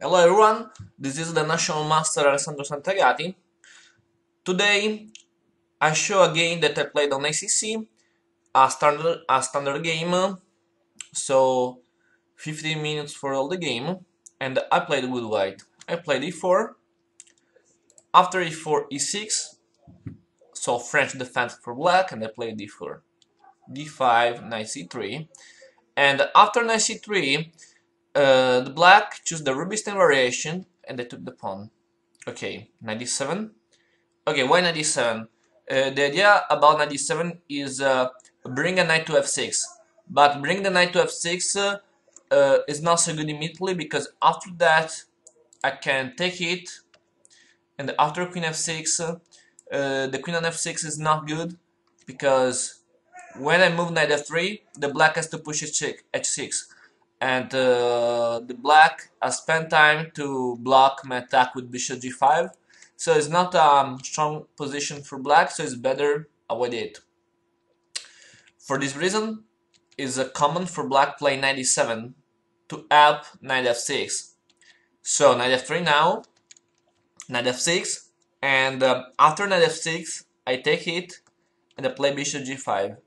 Hello everyone, this is the National Master Alessandro Santagati. Today I show a game that I played on ACC, a standard game, so 15 minutes for all the game, and I played with white. I played e4, after e4 e6, so French defense for black, and I played d4, d5, knight c3, and after knight c3, the black choose the Rubistein variation, and they took the pawn. Okay, knight d7. Okay, why 97? The idea about 97 is bring a knight to f6, but bring the knight to f6 is not so good immediately because after that I can take it, and after queen f6, the queen on f6 is not good because when I move knight f3, the black has to push h6, and the black has spent time to block my attack with bishop g5, so it's not a strong position for black, so it's better avoid it. For this reason, it's common for black play knight e7 to help knight f6. So knight f3 now, knight f6, and after knight f6, I take it and I play bishop g5.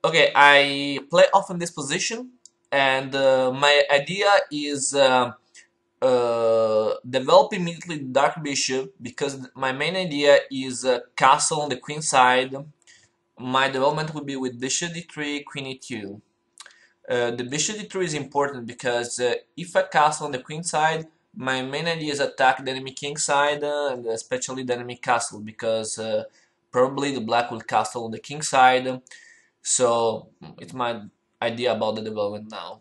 Okay, I play often this position, and my idea is develop immediately the dark bishop because my main idea is castle on the queen side. My development will be with bishop d3, queen e2. The bishop d3 is important because if I castle on the queen side, my main idea is attack the enemy king side and especially the enemy castle because probably the black will castle on the king side. So it's my idea about the development now.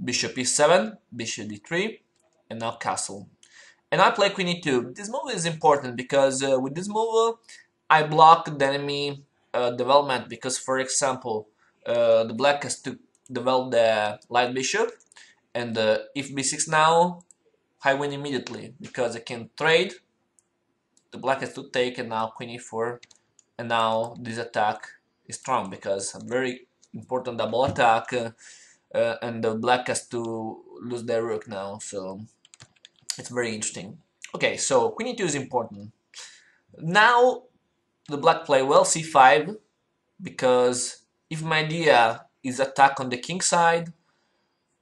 Bishop e7, bishop d3, and now castle. And I play queen e2. This move is important because with this move I block the enemy development because, for example, the black has to develop the light bishop, and if b6 now, I win immediately because I can trade. The black has to take, and now queen e4, and now this attack is strong because a very important double attack, and the black has to lose their rook now, so it's very interesting. Okay, so queen e2 is important. Now the black play well c5 because if my idea is attack on the king side,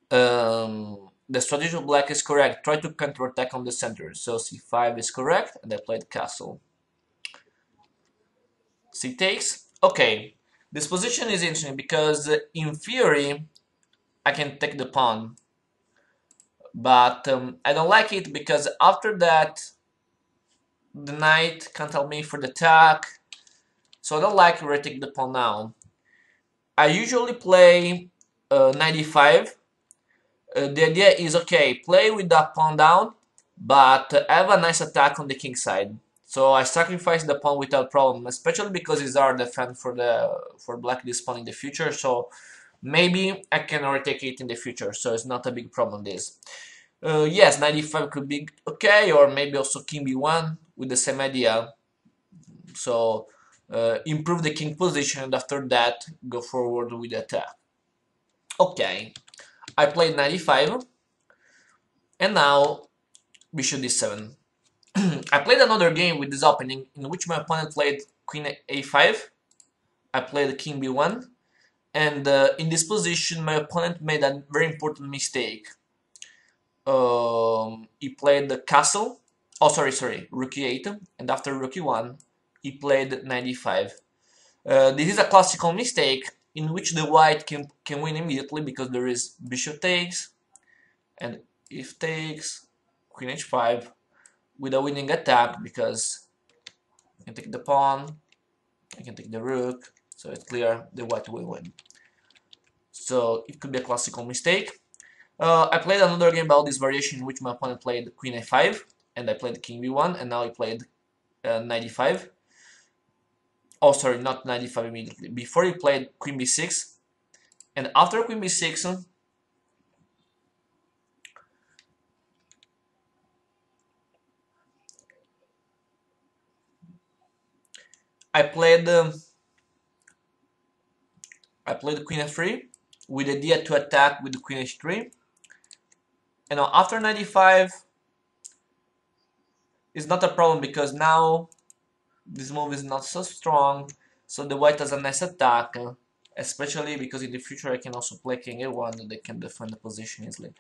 the strategy of black is correct. Try to counterattack on the center. So c5 is correct, and I played castle. C takes. Okay, this position is interesting because in theory I can take the pawn, but I don't like it because after that the knight can't help me for the attack, so I don't like where I take the pawn now. I usually play knight e5. The idea is, okay, play with that pawn down, but have a nice attack on the king side. So I sacrifice the pawn without problem, especially because it's hard defend for black this pawn in the future. So maybe I can retake it in the future, so it's not a big problem this. Yes, knight e5 could be okay, or maybe also king b1 with the same idea. So improve the king position, and after that go forward with the attack. Okay, I played knight e5, and now bishop d7. I played another game with this opening in which my opponent played queen a5. I played king b1, and in this position my opponent made a very important mistake. He played the castle. Oh, sorry, rook e8, and after rook e1, he played knight e5. This is a classical mistake in which the white can win immediately because there is bishop takes, and if takes, queen h5, with a winning attack because I can take the pawn, I can take the rook, so it's clear the white will win. So it could be a classical mistake. I played another game about this variation in which my opponent played queen a5, and I played king b1, and now he played knight e5. Oh, sorry, not knight e5 immediately. Before he played queen b6, and after queen b6, I played queen f3, with the idea to attack with the queen h3. And now after 95 is not a problem because now this move is not so strong, so the white has a nice attack, especially because in the future I can also play king a1 and they can defend the position easily.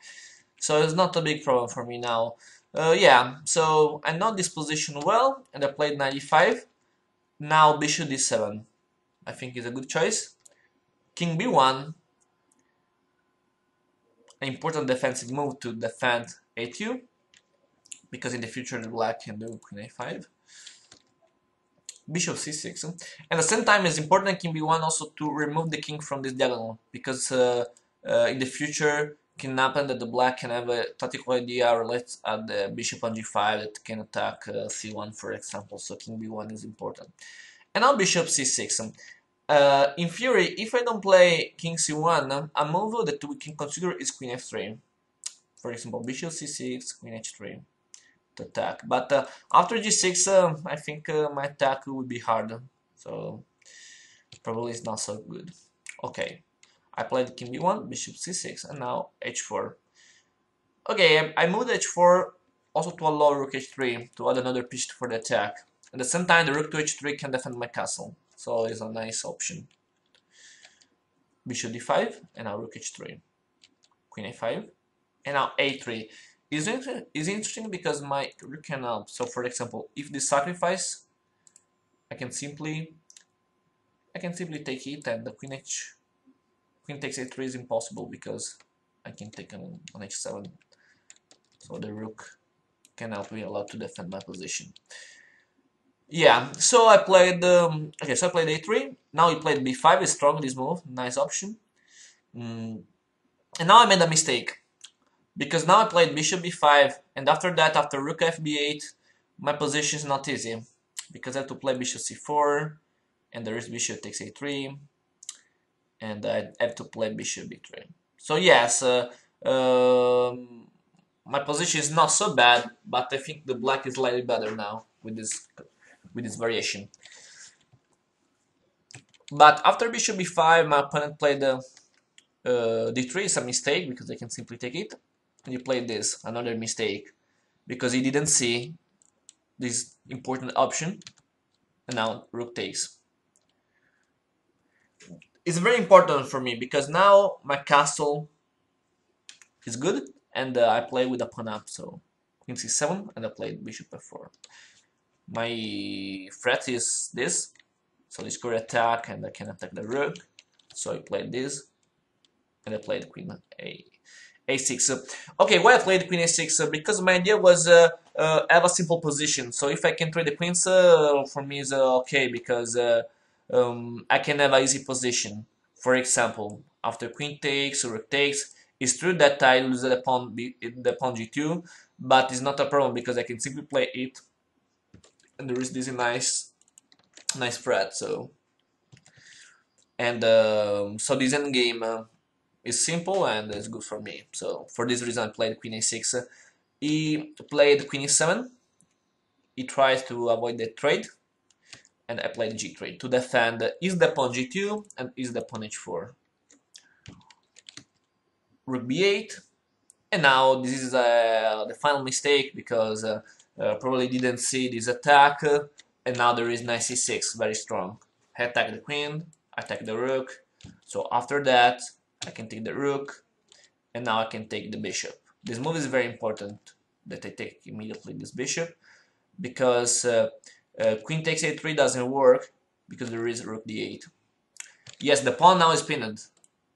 So it's not a big problem for me now. Yeah, so I know this position well, and I played 95. Now bishop d7, I think is a good choice. King b1, an important defensive move to defend a2, because in the future the black can do queen a5. Bishop c6, and at the same time it's important king b1 also to remove the king from this diagonal, because in the future it can happen that the black can have a tactical idea related at the bishop on g5 that can attack c1 for example, so king b1 is important. And now bishop c6. In theory, if I don't play king c1, a move that we can consider is queen f3. For example, bishop c6, queen h3 to attack. But after g6, I think my attack will be harder. So probably it's not so good. Okay, I played king b1, bishop c6, and now h4. Okay, I moved h4 also to allow rook h3 to add another piece for the attack. At the same time, the rook to h3 can defend my castle, so it's a nice option. Bishop d5, and now rook h3, queen a5, and now a3. Is interesting because my rook can help. So, for example, if this sacrifice, I can simply take it, and the queen takes a3 is impossible because I can take on h7. So the rook can help me a lot to defend my position. Yeah, so I played okay, so I played a3. Now he played b5, is strong this move, nice option. And now I made a mistake, because now I played bishop b5, and after that, after rook fb8, my position is not easy, because I have to play bishop c4, and there is bishop takes a3, and I have to play bishop b3. So yes, my position is not so bad, but I think the black is slightly better now with this variation. But after bishop b5, my opponent played d3. Is a mistake because I can simply take it, and he played this, another mistake, because he didn't see this important option, and now rook takes. It's very important for me because now my castle is good, and I play with a pawn up, so queen c7, and I played bishop f4. My threat is this, so this could attack, and I can attack the rook, so I played this, and I played queen a6. Okay, why I played queen a6? Because my idea was have a simple position, so if I can trade the queens, for me is okay, because I can have an easy position. For example, after queen takes or rook takes, it's true that I lose the pawn g2, but it's not a problem because I can simply play it, and there is this nice threat. So, and so this endgame is simple and it's good for me. So for this reason, I played queen a6. He played queen e7. He tries to avoid the trade, and I played g3 to defend is the pawn g2 and is the pawn h4. Rook b8, and now this is the final mistake because probably didn't see this attack, and now there is knight c6, very strong. I attack the queen, I attack the rook, so after that I can take the rook, and now I can take the bishop. This move is very important that I take immediately this bishop, because queen takes a3 doesn't work because there is rook d8. Yes, the pawn now is pinned,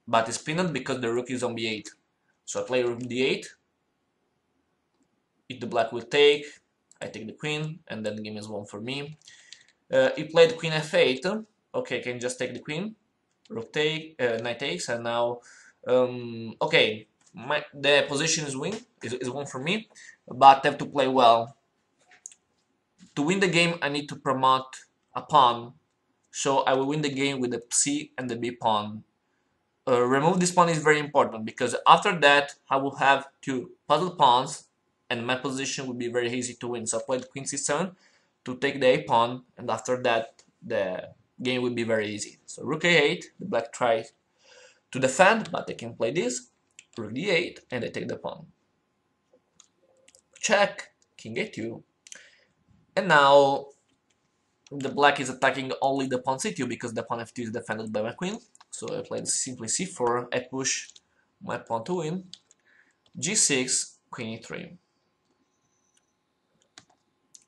but it's pinned because the rook is on b8. So I play rook d8. If the black will take, I take the queen, and then game is won for me. He played queen f8. Okay, I can just take the queen. Rook take, knight takes, and now okay, the position is won for me, but I have to play well. To win the game, I need to promote a pawn, so I will win the game with the c and the b pawn. Remove this pawn is very important because after that I will have two puzzle pawns and my position will be very easy to win. So I played queen c7 to take the a pawn, and after that the game will be very easy. So rook a8, the black tries to defend, but I can play this, rook d8, and I take the pawn. Check, king a2, and now the black is attacking only the pawn c2 because the pawn f2 is defended by my queen. So I played simply c4, I push my pawn to win, g6, queen e3,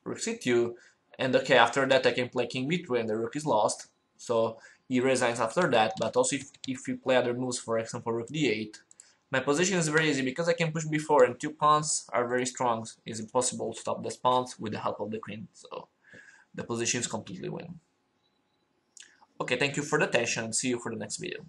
rook c2, and okay, after that I can play king b3 and the rook is lost, so he resigns after that, but also if you play other moves, for example rook d8, my position is very easy because I can push b4 and two pawns are very strong. It's impossible to stop these pawns with the help of the queen, so the position is completely win. Okay, thank you for the attention, see you for the next video.